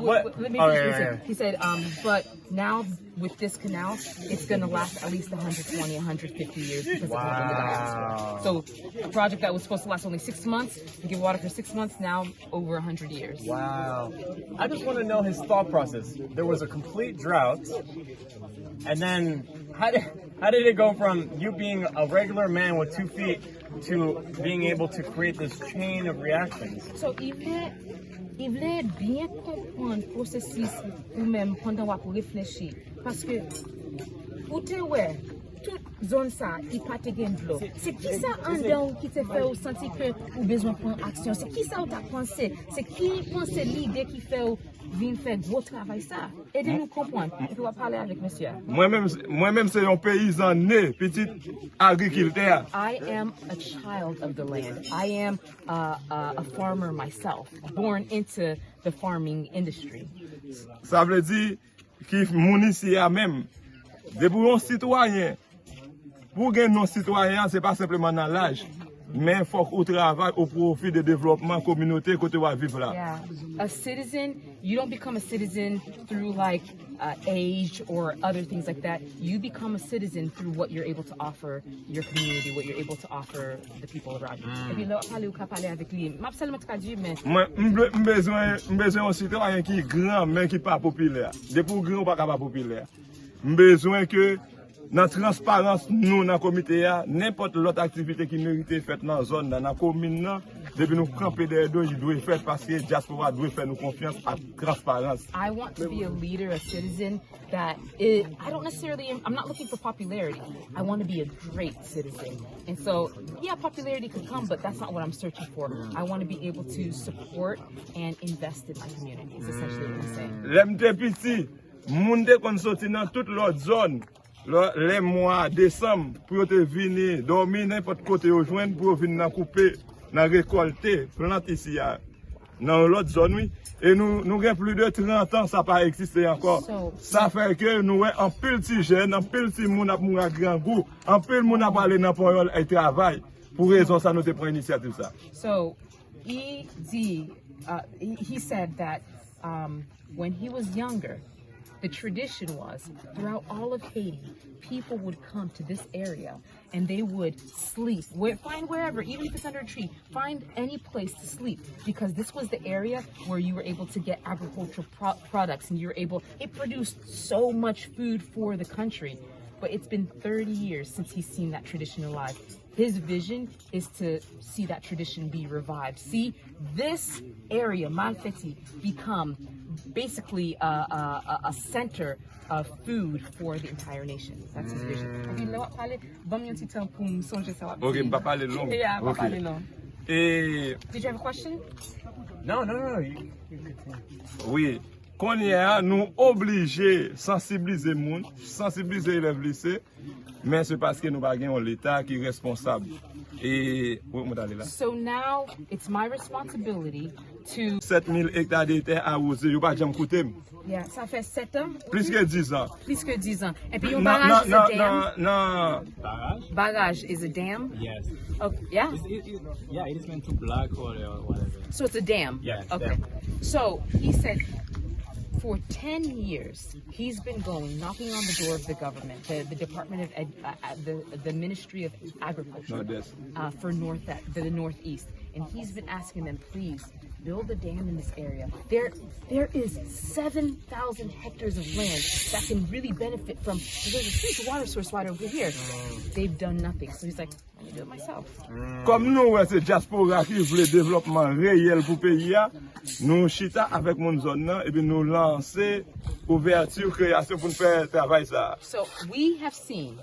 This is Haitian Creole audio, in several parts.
let me finish. He said, but now with this canal, it's going to last at least 120, 150 years because of the diaspora. So a project that was supposed to last only 6 months, give water for 6 months, now over 100 years. Wow. I just want to know his thought process. There was a complete drought, and then how did it go from you being a regular man with 2 feet to being able to create this chain of reactions? So il voulait bien comprendre le processus ou même pendant qu'on réfléchit. Parce que, pour te voir, toute zone ça, il pas te gain de l'eau. C'est qui ça en dedans qui te fait sentir que ou besoin de prendre action? C'est qui ça ou t'as pensé? C'est qui pense l'idée qui fait venir faire gros travail ça? Aidez-nous comprendre. Et puis on va parler avec monsieur. Moi-même c'est un paysan né, petit agriculteur. I am a child of the land. I am a farmer myself, born into the farming industry. Ça veut dire que mon ici a même de pour un citoyen. Pour gagner nos citoyens, c'est pas simplement dans l'âge, mais il faut qu'on travaille au profit du développement communautaire que tu vas vivre là. Yeah, a citizen, you don't become a citizen through like age or other things like that. You become a citizen through what you're able to offer your community, what you're able to offer the people around you. Et puis là, parler avec lui. M'a seulement traduit, mais. Moi, besoin un citoyen qui est grand mais qui pas populaire. De pour grand pas capable populaire. Besoin que dans la transparence, nous, dans le comité, n'importe l'autre activité qui mérite faite dans la zone, dans la commune, depuis nous camper des deux, il doit faire parce que la diaspora doit faire nous confiance à transparence. I want to be a leader, a citizen that I'm not looking for popularity. I want to be a great citizen. And so, yeah, popularity could come, but that's not what I'm searching for. I want to be able to support and invest in my community, is essentially what I'm saying. L'MT petit, monde qu'on sorti dans toute l'autre zone. Les mois décembre pour te venir dormir n'importe côté au joindre pour venir couper, récolter, planter ici dans l'autre zone oui. Et nous avons plus de 30 ans, ça n'a pas existé encore. Ça fait que nous avons un peu de jeunes, un peu de monde à grand goût, un peu de monde à parler dans le travail. Pour raison ça nous te prend initiative ça. So he said that when he was younger, the tradition was, throughout all of Haiti, people would come to this area and they would sleep, find wherever, even if it's under a tree, find any place to sleep, because this was the area where you were able to get agricultural products, and it produced so much food for the country. But it's been 30 years since he's seen that tradition alive. His vision is to see that tradition be revived. See this area, Malfety, become basically a center of food for the entire nation. That's his vision. Okay, pas parler long. Yeah, pas parler long. Et... Did you have a question? No. Oui. Qu'on y a, nous obligés sensibiliser les gens, sensibiliser les élèves lycée, mais c'est parce que nous avons l'État qui est responsable. Et so now it's my responsibility to 7000 hectares de terre arrosés, vous pas jamais coûté. Yeah, ça fait 7 ans. Plus que 10 ans. Plus que 10 ans. Et puis un barrage is a dam. Non. Barrage is a dam. Yes. Oh, yeah. It is meant to block or whatever. So it's a dam. Yeah. Okay. Dam. So he said, for 10 years, he's been knocking on the door of the government, the Department of the Ministry of Agriculture for the Northeast, and he's been asking them, please build a dam in this area. There is 7,000 hectares of land that can really benefit from. There's a huge water source right over here. They've done nothing, so he's like, I'm gonna do it myself. Comme nous, c'est diaspora qui veut le développement réel pour le pays, nous chita avec mon zone et puis nous lancer ouverture création pour faire travail ça. So we have seen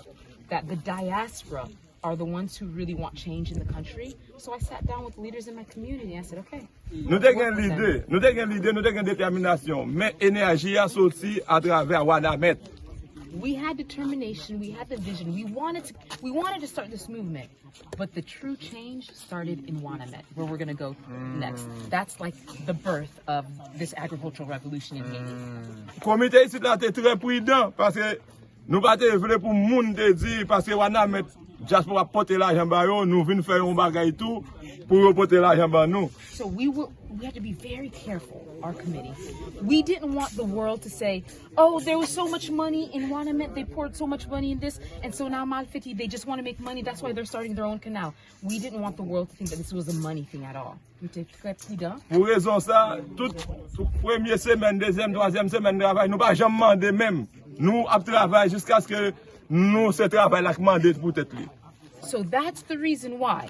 that the diaspora are the ones who really want change in the country. So I sat down with leaders in my community and I said, okay. Nous avons l'idée, nous avons détermination, mais l'énergie a sorti à travers Wanamet. We had determination, we had the vision, we wanted to start this movement, but the true change started in Wanamet, where we're going to go next. That's like the birth of this agricultural revolution in Haiti. Le comité ici là était très prudent parce que nous pas voulu pour monde dire parce que Wanamet diaspora porter l'argent ba yo, nous vinn faire un bagay tout pour porter l'argent ba nous. So we had to be very careful, our committee. We didn't want the world to say, oh, there was so much money in Wanament, they poured so much money in this, and so now Malfety, they just want to make money, that's why they're starting their own canal. We didn't want the world to think that this was a money thing at all. Pour raison ça, toute première semaine, deuxième, troisième semaine de travail, nous pas jamais demandé même. Nous avons travaillé jusqu'à ce que nous ce travail là commandé pour tête. So that's the reason why,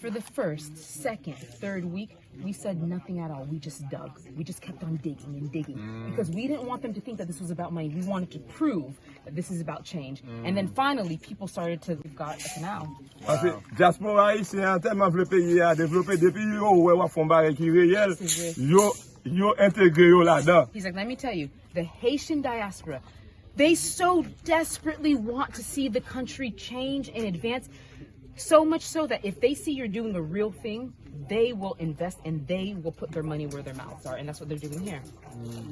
for the first, second, third week, we said nothing at all. We just dug. We just kept on digging and digging because we didn't want them to think that this was about money. We wanted to prove that this is about change. And then finally, people started to got a canal. Parce que diaspora haïtien tellement le pays a développé depuis yo ouais font barre qui réel, yo intégré yo là-dedans. He's like, let me tell you, the Haitian diaspora, they so desperately want to see the country change and advance. So much so that if they see you're doing a real thing, they will invest and they will put their money where their mouths are. And that's what they're doing here.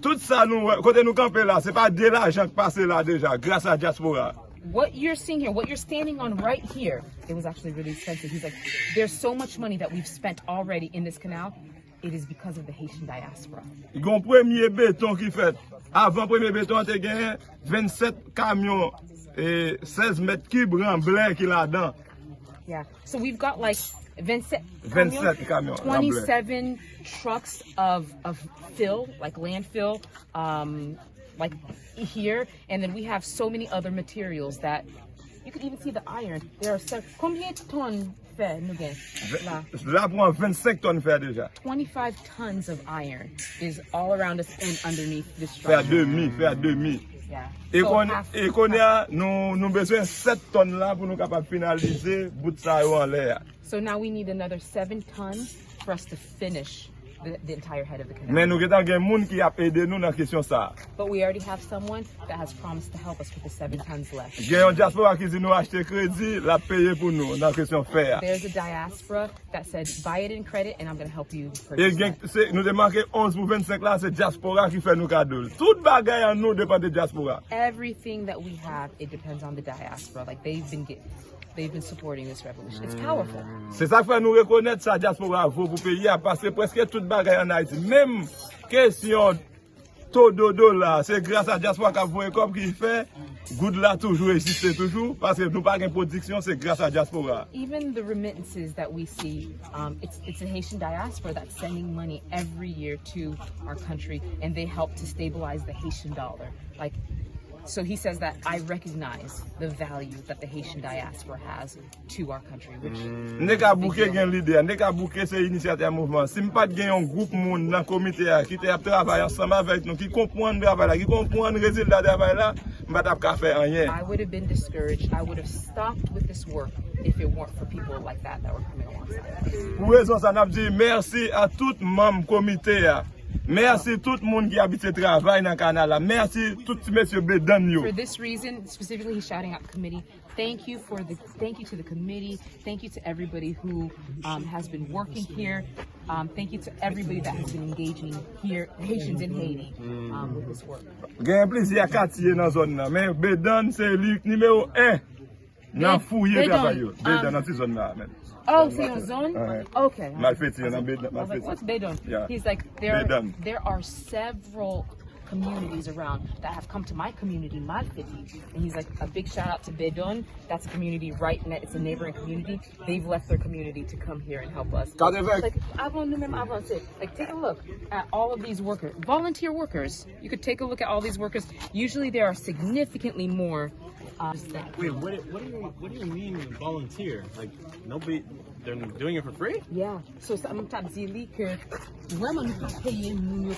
Tout ça, nous, côté nous camper là, c'est pas de l'argent qui passe là déjà, grâce à diaspora. What you're seeing here, what you're standing on right here, it was actually really expensive. He's like, there's so much money that we've spent already in this canal. It is because of the Haitian diaspora. Il y a un premier béton qui fait. Avant premier béton, il y a 27 camions et 16 mètres cubes en blanc qui là-dedans. Yeah. So we've got like 27 camions, 27 trucks of fill, like landfill, like here, and then we have so many other materials that you can even see the iron. There are combien de tonnes fait nous gain? Là prend 25 tonnes fait déjà. 25 tons of iron is all around us and underneath this structure. Fait à demi. Yeah. Et qu'on a nous besoin 7 tonnes là pour nous capable finaliser bout ça en l'air. So now we need another 7 tons for us to finish the entire head of the canal. Mais nous avons des gens qui a aidé nous dans question ça. But we already have someone that has promised to help us with the 7 tons left. Il y a un diaspora qui dit nous acheter crédit, la payer pour nous dans question faire. There's a diaspora that said buy it in credit and I'm going to help you Et purchase. nous avons marqué 11 pour 25 là, c'est diaspora qui fait nous cadeaux. Toute bagaille en nous dépend de diaspora. Everything that we have, it depends on the diaspora. Like they've been supporting this revolution. It's powerful. C'est ça qui fait nous reconnaître ça diaspora pour payer parce que presque toute bagaille en Haïti, même question taux de dollar, c'est grâce à diaspora qu'a voyé comme qui fait good là toujours existe toujours parce que nous pas de production, c'est grâce à diaspora. Even the remittances that we see, it's a Haitian diaspora that's sending money every year to our country, and they help to stabilize the Haitian dollar. Like, so he says that I recognize the value that the Haitian diaspora has to our country. N'est qu'à bouquer gen leader, n'est qu'à bouquer c'est initiative mouvement. Si m'pas gen un groupe monde dans comité qui te travailler ensemble avec nous, qui comprend travail là, qui comprend résultat travail là, m'pas t'a faire rien. I would have been discouraged. I would have stopped with this work if it weren't for people like that were coming alongside. Pour raison ça n'a dit merci à tout membre comité. Merci tout le monde qui habite travail dans le canal. Merci tout monsieur Bedan yo. For this reason, specifically, he's shouting out the committee. Thank you to the committee. Thank you to everybody who has been working here. Thank you to everybody that has been engaging here, Haitians in Haiti, with this work. Gen plaisir quartier dans zone là, mais Bedan c'est le numéro 1 dans fouiller travail yo. Bedan dans cette zone là. Oh, c'est une zone? Okay. Malfety, I was like, what's Bedon? Yeah. He's like, there are several communities around that have come to my community, Malfety. And he's like, a big shout out to Bedon. That's a community it's a neighboring community. They've left their community to come here and help us. Like, take a look at all of these workers, volunteer workers. You could take a look at all these workers. Usually there are significantly more. Wait, what do you mean volunteer? Like nobody, they're doing it for free? Yeah. So I'm tap zili que vraiment nous pas payer nous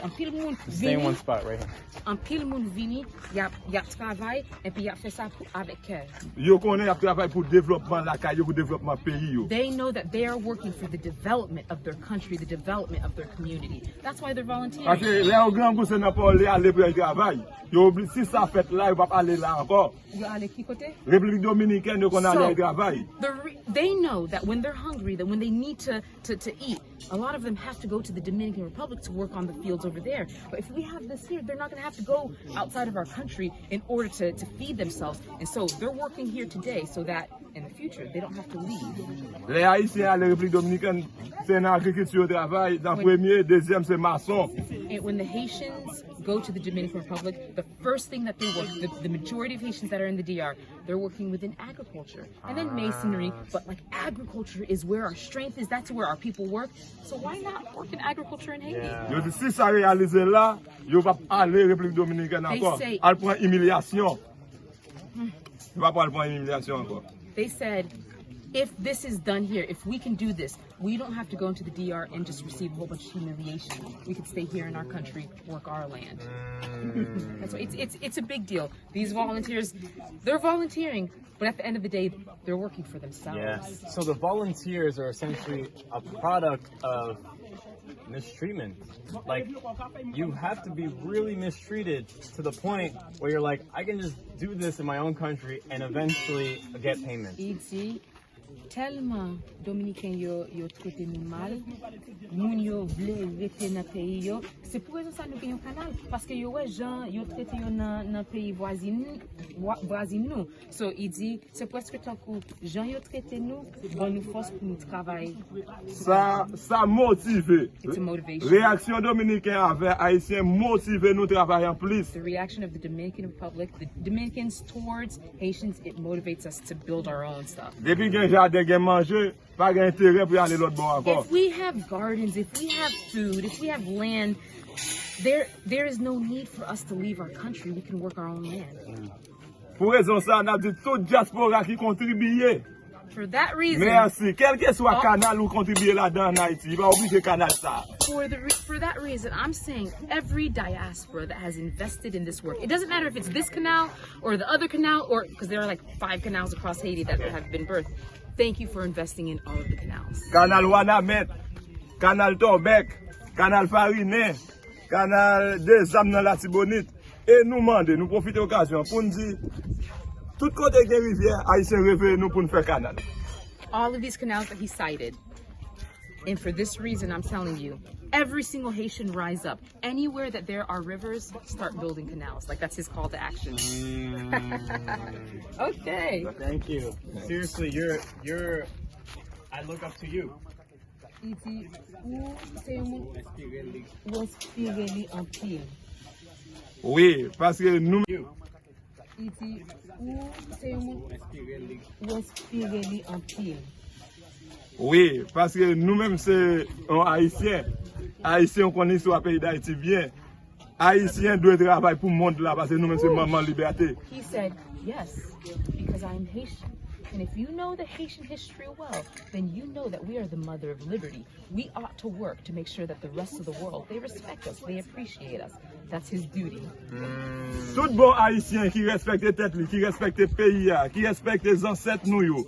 en pile monde stay in one spot right here. En pile monde vini, y a travail et puis y a fait ça avec cœur. Yo connaît y a travail pour développement la caille pour développement pays yo. They know that they are working for the development of their country, the development of their community. That's why they're volunteering. Parce que les grands goût c'est n'a pas aller pour le travail. Yo si ça fait là, il va pas aller là encore. Yo aller qui côté? République dominicaine qu'on aller travail. They know that when they're hungry, that when they need to eat, a lot of them have to go to the Dominican Republic to work on the fields over there. But if we have this here, they're not going to have to go outside of our country in order to feed themselves. And so they're working here today so that in the future, they don't have to leave. Les Haïtiens à la République Dominicaine, c'est une agriculture au travail. Dans le premier, deuxième, c'est maçon. And when the Haitians go to the Dominican Republic, the first thing that they work, the majority of Haitians that are in the DR, they're working within agriculture and then masonry. But like agriculture is where our strength is. That's where our people work. So why not work in agriculture in Haiti? Yo dis si ça réalise là, yo va aller République Dominicaine encore. Elle prend humiliation. Yo va prendre humiliation encore. They said, if this is done here, if we can do this, we don't have to go into the DR and just receive a whole bunch of humiliation. We can stay here in our country, work our land. That's why it's a big deal. These volunteers, they're volunteering, but at the end of the day, they're working for themselves. Yeah. So the volunteers are essentially a product of mistreatment. Like, you have to be really mistreated to the point where you're like, I can just do this in my own country and eventually get payment. Ici, tellement Dominicain yo traité nous mal, moun yo vle rete dans pays yo. C'est pour ça nous gagnons canal parce que yo gens yo traité yo dans pays voisin nous. So il dit c'est presque tant que gens yo traité nous, bon nous force pour nous travailler. Ça motive. It's a motivation. Réaction dominicaine avec haïtien motive nous travailler en plus. The reaction of the Dominican Republic, the Dominicans towards Haitians, it motivates us to build our own stuff. Depuis que jardin gen manger, pas gen intérêt pour aller l'autre bord encore. If we have gardens, if we have food, if we have land, there is no need for us to leave our country. We can work our own land. Pour raison ça, on a dit toute diaspora qui contribue. For that reason, Merci. Quel que soit canal ou contribuer là-dedans en Haïti, il va obliger canal ça. For that reason, I'm saying every diaspora that has invested in this work, it doesn't matter if it's this canal or the other canal, or because there are like 5 canals across Haiti that have been birthed. Thank you for investing in all of the canals. Canal Wanamet, canal Torbec, canal Fariné, canal des Âmes dans la Tibonite. Et nous demander, nous profiter de l'occasion pour nous dire, tout côté de la rivière, Haïtien réveille nous pour nous faire canal. All of these canals that he cited. And for this reason, I'm telling you, every single Haitian rise up. Anywhere that there are rivers, start building canals. Like, that's his call to action. Okay. Thank you. Seriously, you're I look up to you. Iti, ou c'est ou inspiré Anpil. Oui, parce que nous... Iti, ou c'est ou inspiré Anpil. Oui, parce que nous-mêmes, c'est un Haïtien. Haïtien, on connaît sur le pays d'Haïti bien. Haïtien doit travailler pour le monde là, parce que nous-mêmes, c'est maman liberté. He said, yes, because I'm Haitian. And if you know the Haitian history well, then you know that we are the mother of liberty. We ought to work to make sure that the rest of the world, they respect us, they appreciate us. That's his duty. Tout bon Haïtien qui respecte tête, qui respecte pays, qui respecte les ancêtres nous,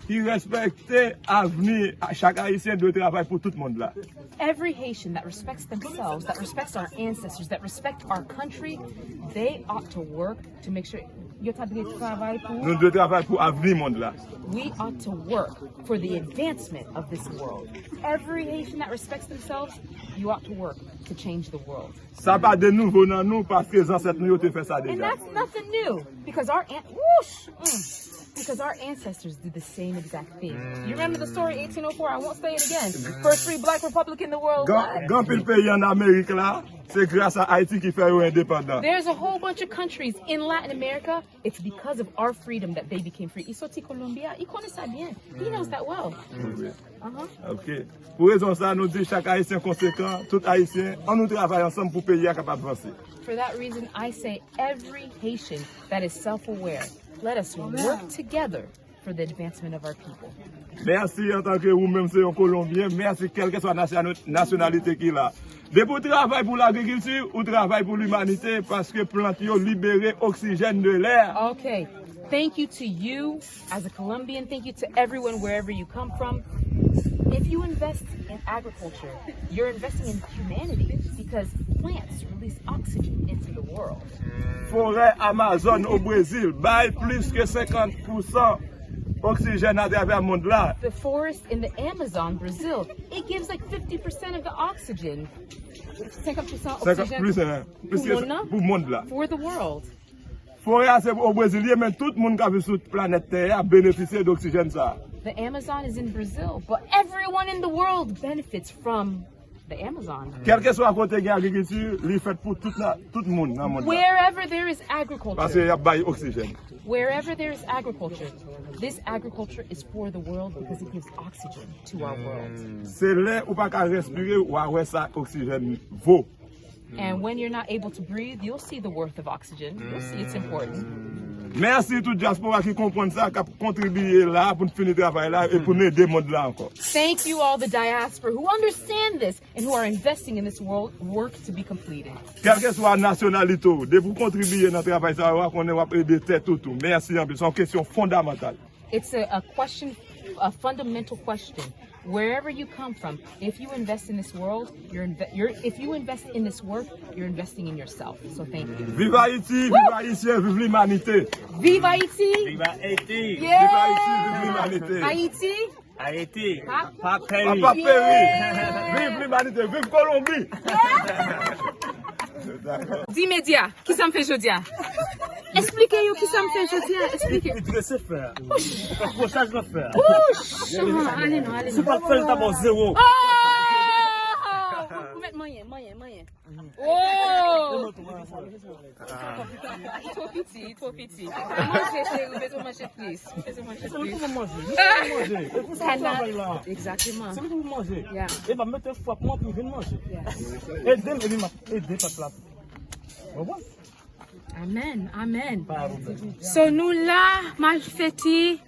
qui respecte l'avenir, chaque Haïtien doit travailler pour tout le monde là. Every Haitian that respects themselves, that respects our ancestors, that respect our country, they ought to work to make sure. Nous devons travailler pour l'avenir monde là. We ought to work for the advancement of this world. Every Haitian that respects themselves, you ought to work to change the world. Ça pas de nouveau dans nous parce que les ancêtres nous ont fait ça déjà. And that's nothing new because because our ancestors did the same exact thing. You remember the story 1804? I won't say it again. First free black republic in the world. Grand pays en Amérique là, c'est grâce à Haïti qui fait indépendant. There's a whole bunch of countries in Latin America. It's because of our freedom that they became free. Isoti Colombia, il connaît ça bien. He knows that well. Ok. Pour raison ça, nous dit chaque Haïtien conséquent, tout Haïtien, on nous travaille ensemble pour pays capable d'avancer. For that reason, I say every Haitian that is self-aware, let us work together for the advancement of our people. Merci en tant que vous-même, c'est un Colombien. Merci, quelle que soit la nationalité qu'il a. De pour travailler pour l'agriculture ou travailler pour l'humanité parce que plantes libèrent oxygène de l'air. Okay. Thank you to you as a Colombian. Thank you to everyone wherever you come from. If you invest in agriculture, you're investing in humanity because plants release oxygen into the world. Forêt Amazon au Brésil baille plus que 50% oxygène à travers le monde là. The forest in the Amazon, Brazil, it gives like 50% of the oxygen. 50% oxygen Plus que pour le monde là. for the world. Forêt c'est au Brésil, mais tout le monde qui vit sur la planète Terre a bénéficié d'oxygène ça. The Amazon is in Brazil, but everyone in the world benefits from the Amazon. Quel que soit côté de l'agriculture, il est fait pour tout le monde dans le monde. Wherever there is Parce qu'il y agriculture, a pas d'oxygène. wherever there is agriculture, this agriculture is for the world because it gives oxygen to our world. C'est là où pas qu'à respirer ou à ça oxygène vaut. And when you're not able to breathe, you'll see the worth of oxygen. You'll see it's important. Merci tout diaspora qui comprend ça, qui a contribué là pour finir le travail là et pour nous aider le monde là encore. Thank you all the diaspora who understand this and who are investing in this work to be completed. Quelle que soit la nationalité, de vous contribuer dans le travail ça, on va aider tout. Merci, c'est une question fondamentale. It's a question, a fundamental question. Wherever you come from, if you invest in this world, if you invest in this work, you're investing in yourself. So thank you. Vive Haïti, vive Haïtien, vive l'humanité. Vive Haïti! Viva Haiti! Yeah! Vive Haïti, vive l'humanité. Haïti! Haiti! Pap- Pop Perry! Papa Perry, Yeah! vive l'humanité, vive Colombie. Dis média, qui ça me fait jodia? Expliquez-vous qui ça me fait jodia. Expliquez. Il te laisse faire. Prochain, je vais faire. Ouch! Allez non, allez Si pas non. faire d'abord zéro. Oh! Vous mettez moyen. Oh! Trop petit. Mangez, chérie, fais-moi manger plus. C'est lui qui va manger. Canal. Exactement. C'est lui qui va manger. Yeah. Il va mettre un foie pour moi pour venir manger. Yeah. Aidez-moi, il m'a aidé par là. Amen. So nous là, Malfety,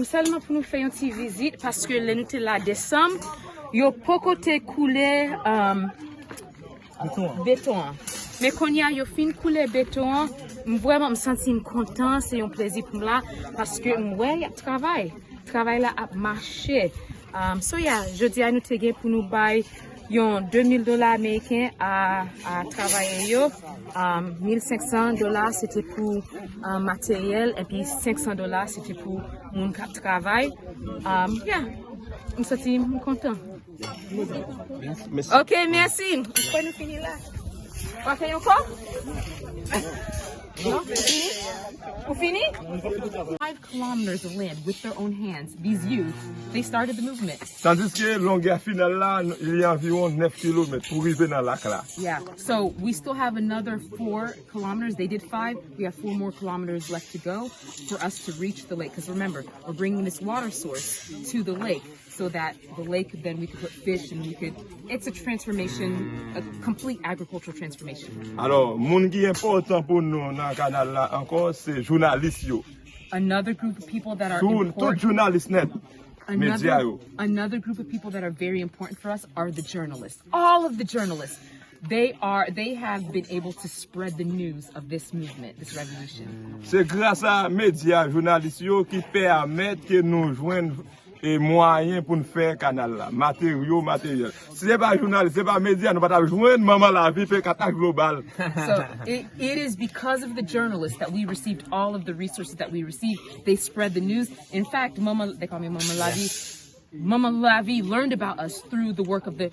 seulement pour nous faire une petite visite parce que nous sommes là décembre, yo pas côté couler béton. Mais quand y a yo fin couler béton, vraiment me sentir content, c'est un plaisir pour moi parce que ouais, y a travail là a marché. So yeah, je dis à nous te pour nous bailler yon $2,000 américains à travailler yo. $1,500 c'était pour matériel et puis $500 c'était pour mon travail. Yeah, je suis content. Ok, merci. On peut nous finir là. Ok, encore? No? Vous fini? 5 kilometers of land with their own hands. These youth, they started the movement. Tandis que longueur finale là, il y a environ 9 km pour arriver dans la classe. Yeah, so we still have another 4 kilometers. They did 5. We have 4 more kilometers left to go for us to reach the lake. Because remember, we're bringing this water source to the lake so that the lake, then we could put fish and we could, it's a transformation, a complete agricultural transformation. Alors, moun qui est important pour nous dans le canal là encore, c'est journalistes yo. Another group of people that are Tout important. journaliste net. Média yo. Another group of people that are very important for us are the journalists. All of the journalists. They have been able to spread the news of this movement, this revolution. C'est grâce à médias journalistes yo qui permettent que nous joignent et moyens pour nous faire canal là, matériel. Si c'est pas journaliste, c'est pas média, nous pas joindre maman la vie fait attaque globale. So it is because of the journalists that we received all of the resources that we received. They spread the news. In fact, they call me Mama Lavi. Mama Lavi learned about us through the work of the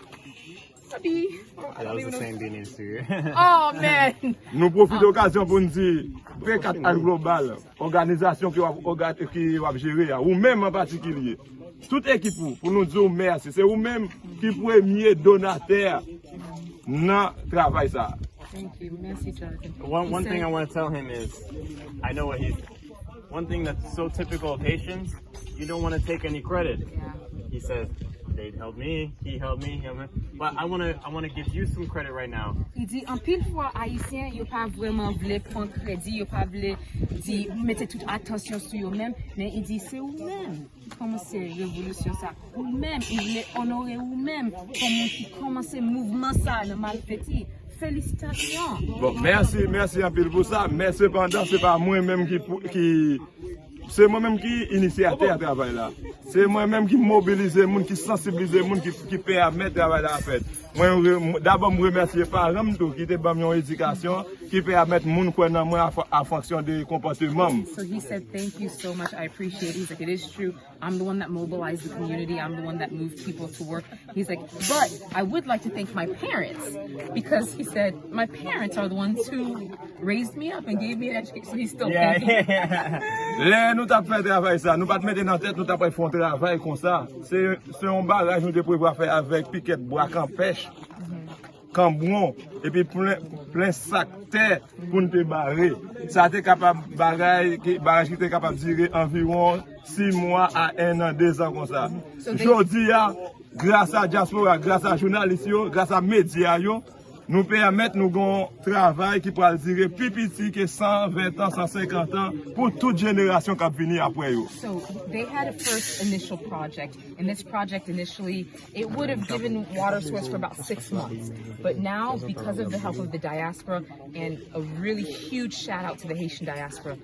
That was the same being here. Oh man! Nous profitons de l'occasion pour nous dire, fait attaque globale, organisation qui va gérer, ou même en particulier. Toute équipe pour nous dire merci. C'est vous-même qui premier donateur dans le travail ça. Thank you. Merci, Jonathan. One thing I want to tell him is, I know what one thing that's so typical of Haitians, you don't want to take any credit. Yeah. He says, they helped me, he helped me, but I want to give you some credit right now. Il dit, en pile fois, Haïtien, yo pas vraiment voulu prendre crédit, yo pas voulu dire, mettez toute attention sur eux-mêmes, mais il dit, c'est vous-même qui commencez la révolution ça. Vous-même, il voulait honorer vous-même, qui commencé mouvement ça, le Malfety. Félicitations. Bon, merci Anpil pour ça, mais cependant, c'est pas moi-même qui c'est moi-même qui initiateur à travail là. C'est moi-même qui mobilise les gens, qui sensibilise les gens, qui permet de travailler à faire. Moi, d'abord, je remercie les parents qui ont une éducation qui permet les gens en fonction des comportements. So he said, thank you so much. I appreciate it. He's like, it is true. I'm the one that mobilized the community. I'm the one that moved people to work. He's like, but I would like to thank my parents because he said, my parents are the ones who raised me up and gave me an education. So he's still thanking me. Là, nous avons fait travail ça. Nous pas mettre dans la tête, nous avons fait un travail comme ça. C'est un barrage nous devons faire avec piquet bois camp pêche, cambron et puis plein sac terre pour nous barrer. Ça était capable barrage qui était capable de durer environ 6 mois à 1 an, 2 ans comme ça. Aujourd'hui, grâce à diaspora, grâce à journalistes, grâce à médias, nous permettent nous un travail qui pourra durer plus petit que 120 ans, 150 ans pour toute génération qui va venir après eux. So they had a first initial project, and this project initially, it would have given water source for about 6 months. But now, because of the help of the diaspora, and a really huge shout out to the Haitian diaspora,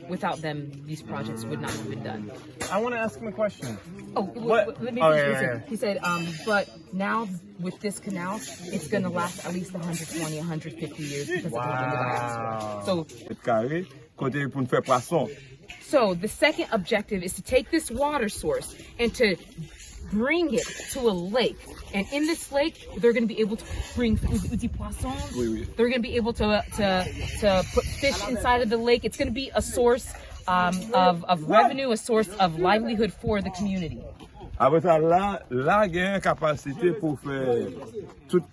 without them, these projects would not have been done. I want to ask him a question. Oh, What? let me Oh, finish. yeah. He said, but now with this canal, it's going to last at least 120, 150 years because of the diaspora. Carré, côté pour nous faire poisson. So the second objective is to take this water source and to bring it to a lake. And in this lake, they're going to be able to bring poissons. Oui. They're going to be able to put fish inside of the lake. It's going to be a source of revenue, a source of livelihood for the community. Après ça, là, il y a une capacité pour faire toute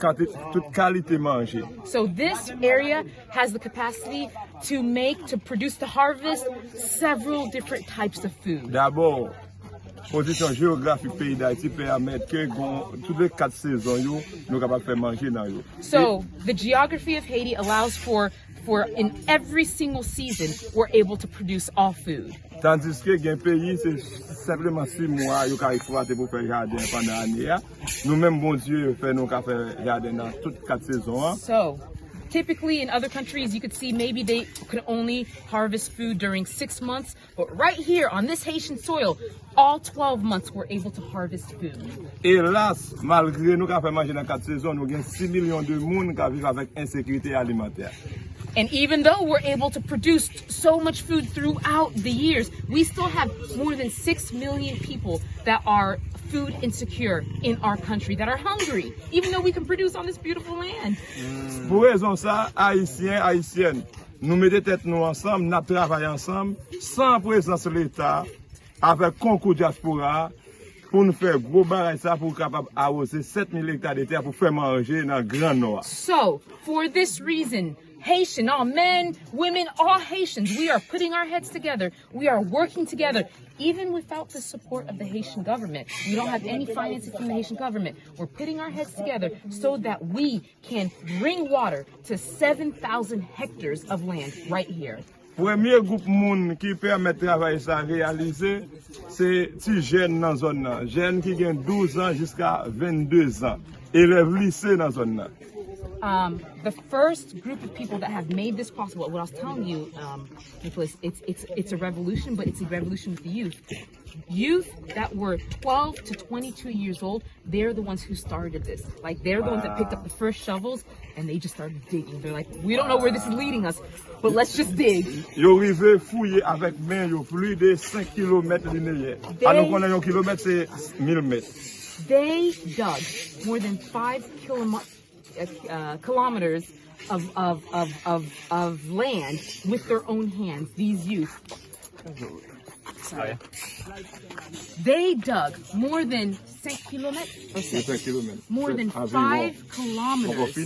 qualité manger. So this area has the capacity to produce, to harvest several different types of food. D'abord, position géographique pays d'Haïti permet que toutes les 4 saisons, nous sommes capables de faire manger dans eux. So the geography of Haiti allows for in every single season, we're able to produce all food. Tandis que un pays, c'est simplement 6 mois qu'ils ont exploité pour faire jardin pendant l'année. Nous-mêmes, bon Dieu, nous faire jardin dans toutes 4 saisons. So typically in other countries, you could see maybe they could only harvest food during 6 months, but right here on this Haitian soil, all 12 months we're able to harvest food. Hélas, malgré nous qui fait manger dans 4 saisons, nous avons 6 millions de monde qui vivent avec insécurité alimentaire. And even though we're able to produce so much food throughout the years, we still have more than 6 million people that are food insecure in our country, that are hungry, even though we can produce on this beautiful land. Pour raison ça, Haïtiens, Haïtiennes, nous mettons tête nous ensemble, nous travaillons ensemble, sans présence de l'État, avec concours diaspora, pour nous faire gros barrage ça pour capable arroser 7000 hectares de terre pour faire manger dans le Grand Nord. So, for this reason, Haitian, all men, women, all Haitians, we are putting our heads together. We are working together. Even without the support of the Haitian government, we don't have any finances from the Haitian government. We're putting our heads together so that we can bring water to 7,000 hectares of land right here. Premier groupe moun qui permet de travailler ça réaliser, c'est les jeunes dans la zone. Jeunes qui ont 12 ans jusqu'à 22 ans. Élèves lycée dans la zone. The first group of people that have made this possible, what I was telling you, Nicholas, it's a revolution, but it's a revolution with the youth. Youth that were 12 to 22 years old, they're the ones who started this. Like, they're the ones that picked up the first shovels and they just started digging. They're like, we don't know where this is leading us, but let's just dig. Yo arrivé fouiller avec main yo plus de 5 km linéaires. Alors qu'on a 1 kilomètre c'est 1000 mètres. They dug more than 5 kilometers of land with their own hands, these youth. Sorry. They dug more than 5 kilometers, more than 5 kilometers,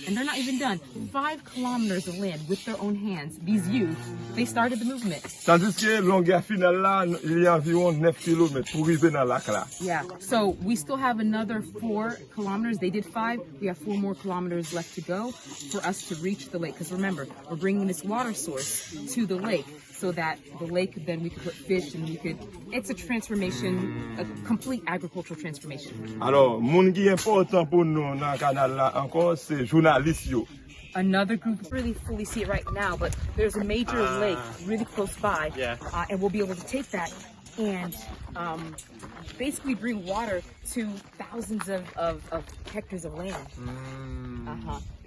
and they're not even done. 5 kilometers of land with their own hands. These youth, they started the movement. Tandis que longueur finale là, il y a environ 9 km pour arriver dans lac là. Yeah, so we still have another 4 kilometers. They did 5. We have 4 more kilometers left to go for us to reach the lake. Because remember, we're bringing this water source to the lake so that the lake, then we could put fish and we could, it's a transformation, a complete agricultural transformation. Alors, moun qui est important pour nous dans le canal là encore, c'est journalistes yo. another group. Really fully see it right now, but there's a major lake really close by. Yeah. And we'll be able to take that and basically bring water to thousands of hectares of land.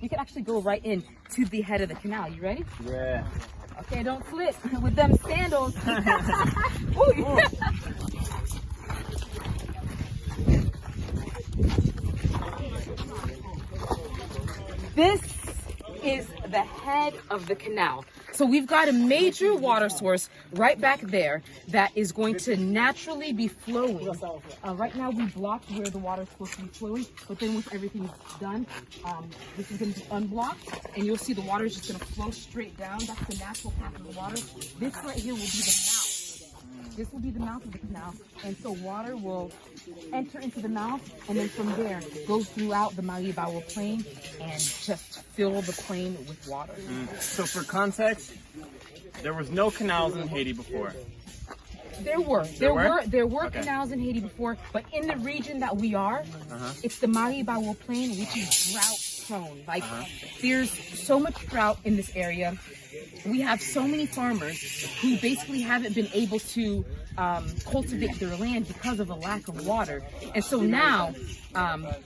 You can actually go right in to the head of the canal. You ready? Yeah. Okay, don't slip with them sandals. Ooh. This is the head of the canal. So we've got a major water source right back there that is going to naturally be flowing. Right now we blocked where the water is supposed to be flowing, but then once everything's done, this is going to be unblocked, and you'll see the water is just going to flow straight down. That's the natural path of the water. This right here will be the mouth. This will be the mouth of the canal, and so water will enter into the mouth, and then from there go throughout the Maui-Bawa plain and just fill the plain with water. So for context, there was no canals in Haiti before. There were Okay. canals in Haiti before, but in the region that we are, it's the Maui-Bawa plain, which is drought prone. Like there's so much drought in this area. We have so many farmers who basically haven't been able to cultivate their land because of a lack of water. And so now,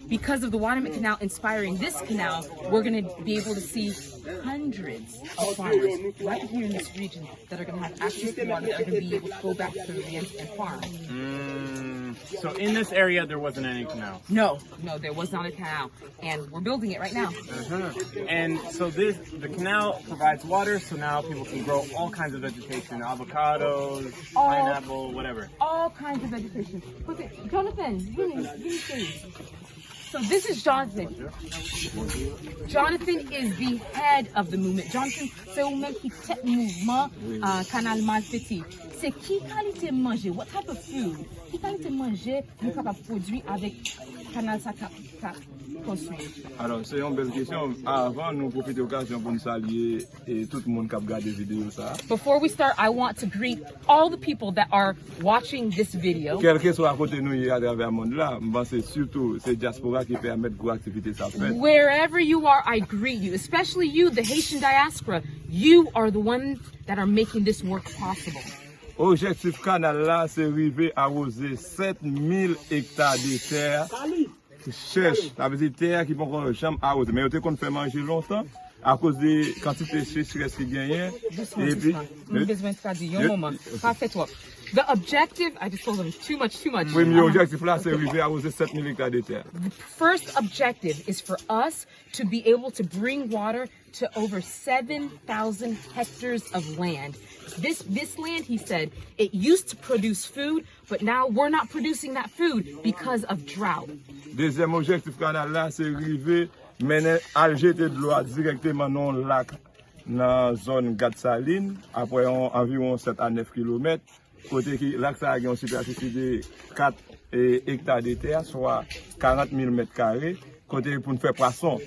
because of the Waterman Canal inspiring this canal, we're going to be able to see hundreds of farmers right here in this region that are going to have access to water, that are going to be able to go back to their land and farm. So in this area, there wasn't any canal. No, there was not a canal, and we're building it right now. And so the canal provides water, so now people can grow all kinds of vegetation, avocados, pineapple, whatever. All kinds of vegetation. Okay, Jonathan, give me please. So this is Jonathan. Jonathan is the head of the movement. Jonathan, c'est ou même qui tête mouvement Canal Malfety. C'est qui qualité manger? What type of food? Qui qualité manger nous capable produire avec Canal ça construit? Alors, c'est une belle question. Avant, nous profitons de l'occasion pour nous saluer et tout le monde qui a regardé la vidéo. Before we start, I want to greet all the people that are watching this video. Quel que soit à côté de nous à travers le monde là, je pense que surtout c'est diaspora qui permet de gros activités ça fait. Wherever you are, I greet you, especially you, the Haitian diaspora. You are the ones that are making this work possible. Objectif canal là, c'est arriver à arroser 7000 hectares de terre. Cherche, ça veut dire terre qui vont encore jamais arroser. Mais on fait manger longtemps à cause des quantités de sécheresse qui gagnent. Et puis, the objective, I just told them too much. premier objectif là, c'est arriver à arroser 7000 hectares de terre. The first objective is for us to be able to bring water to over 7,000 hectares of land. This land, he said, it used to produce food, but now we're not producing that food because of drought. Deuxième objectif canal là, c'est arriver mener à jeter de l'eau directement dans le lac, dans la zone Gat-Saline, après environ 7 à 9 km. Côté qui lac ça a une superficie de 4 hectares de terre, soit 40 000 mètres carrés. Côté pour nous faire poisson.